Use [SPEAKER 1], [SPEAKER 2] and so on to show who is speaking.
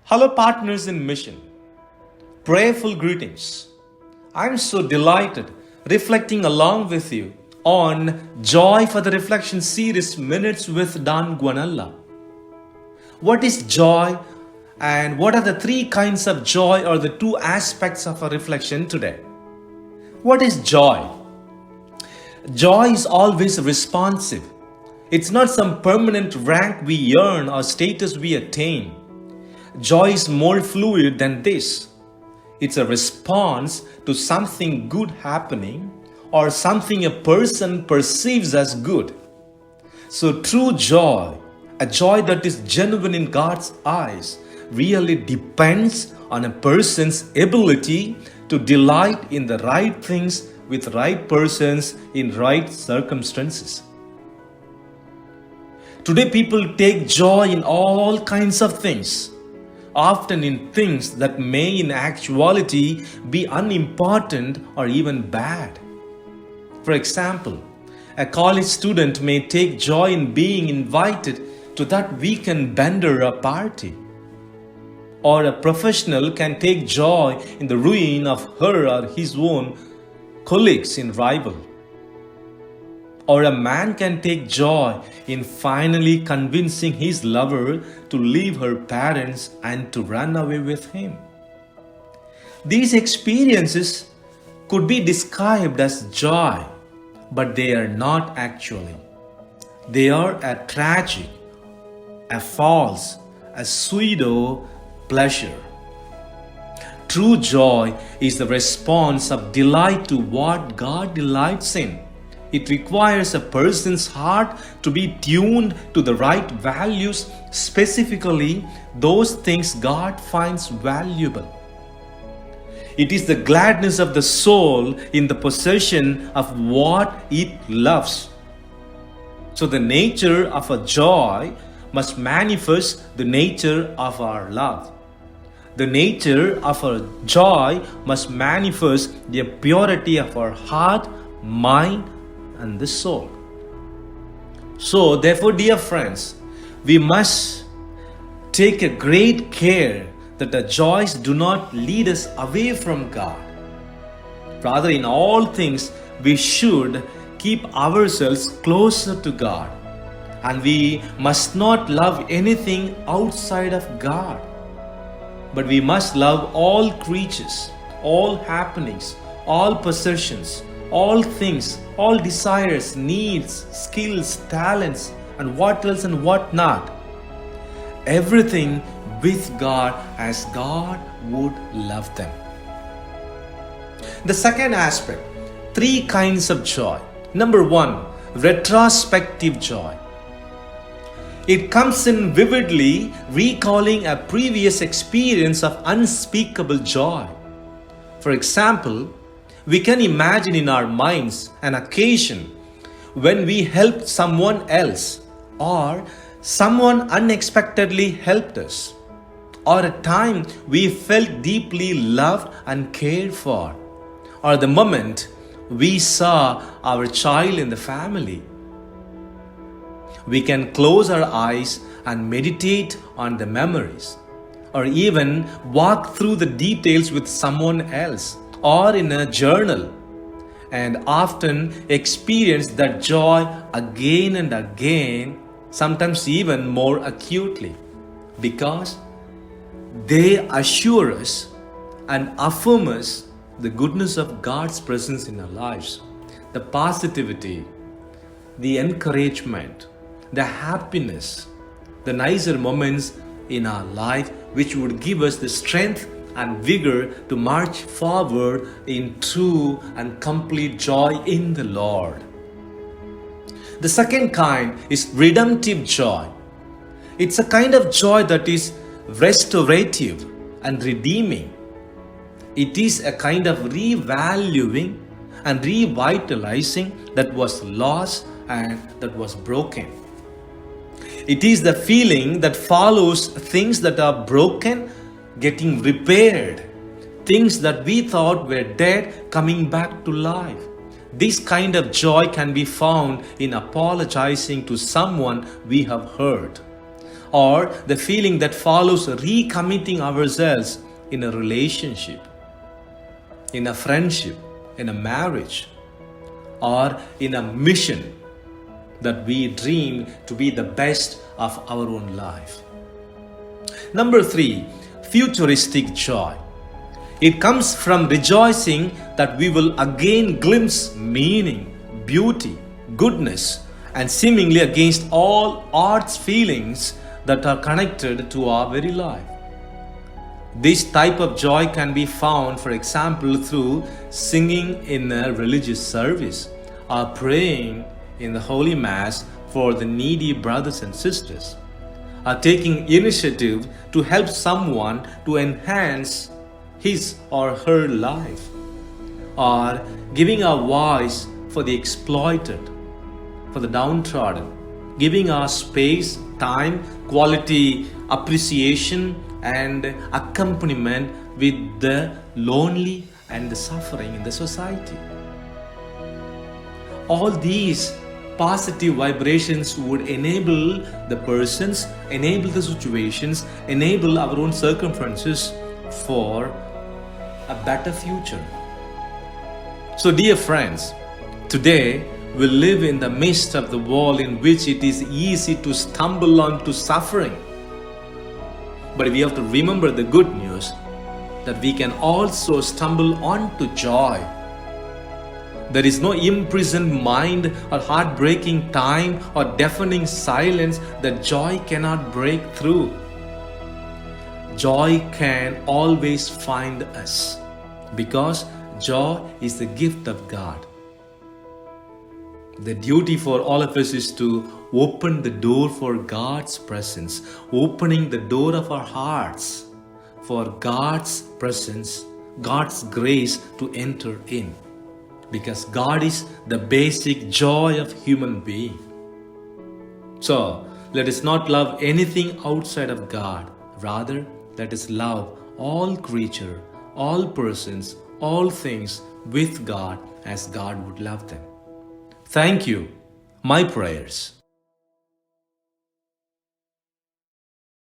[SPEAKER 1] Hello, partners in mission. Prayerful greetings. I'm so delighted reflecting along with you on Joy for the Reflection series Minutes with Don Guanella. What is joy and what are the three kinds of joy or the two aspects of a reflection today? What is joy? Joy is always responsive. It's not some permanent rank we earn or status we attain. Joy is more fluid than this. It's a response to something good happening or something a person perceives as good. So true joy, a joy that is genuine in God's eyes, really depends on a person's ability to delight in the right things with right persons in right circumstances. Today people take joy in all kinds of things, often in things that may in actuality be unimportant or even bad. For example, a college student may take joy in being invited to that weekend bender or party. Or a professional can take joy in the ruin of her or his own colleagues in rival. Or a man can take joy in finally convincing his lover to leave her parents and to run away with him. These experiences could be described as joy, but they are not actually. They are a tragic, a false, a pseudo pleasure. True joy is the response of delight to what God delights in. It requires a person's heart to be tuned to the right values, specifically those things God finds valuable. It is the gladness of the soul in the possession of what it loves. So the nature of a joy must manifest the nature of our love. The nature of a joy must manifest the purity of our heart, mind, and the soul. So, therefore, dear friends, we must take a great care that the joys do not lead us away from God. Rather, in all things, we should keep ourselves closer to God. And we must not love anything outside of God. But we must love all creatures, all happenings, all possessions, all things, all desires, needs, skills, talents, and what else and what not. Everything with God as God would love them. The second aspect, three kinds of joy. Number one, retrospective joy. It comes in vividly recalling a previous experience of unspeakable joy. For example, we can imagine in our minds an occasion when we helped someone else, or someone unexpectedly helped us, or a time we felt deeply loved and cared for, or the moment we saw our child in the family. We can close our eyes and meditate on the memories, or even walk through the details with someone else or in a journal, and often experience that joy again and again, sometimes even more acutely, because they assure us and affirm us the goodness of God's presence in our lives, the positivity, the encouragement, the happiness, the nicer moments in our life which would give us the strength and vigor to march forward in true and complete joy in the Lord. The second kind is redemptive joy. It's a kind of joy that is restorative and redeeming. It is a kind of revaluing and revitalizing that was lost and that was broken. It is the feeling that follows things that are broken getting repaired, things that we thought were dead coming back to life. This kind of joy can be found in apologizing to someone we have hurt, or the feeling that follows recommitting ourselves in a relationship, in a friendship, in a marriage, or in a mission that we dream to be the best of our own life. Number 3, futuristic joy. It comes from rejoicing that we will again glimpse meaning, beauty, goodness, and seemingly against all odds feelings that are connected to our very life. This type of joy can be found, for example, through singing in a religious service or praying in the Holy Mass for the needy brothers and sisters, or taking initiative to help someone to enhance his or her life, or giving our voice for the exploited, for the downtrodden, giving our space, time, quality, appreciation, and accompaniment with the lonely and the suffering in the society. All these positive vibrations would enable the persons, enable the situations, enable our own circumstances for a better future. So, dear friends, today we live in the midst of the world in which it is easy to stumble onto suffering. But we have to remember the good news that we can also stumble onto joy. There is no imprisoned mind or heartbreaking time or deafening silence that joy cannot break through. Joy can always find us because joy is the gift of God. The duty for all of us is to open the door for God's presence, opening the door of our hearts for God's presence, God's grace to enter in. Because God is the basic joy of human being. So, let us not love anything outside of God. Rather, let us love all creature, all persons, all things with God as God would love them. Thank you. My prayers.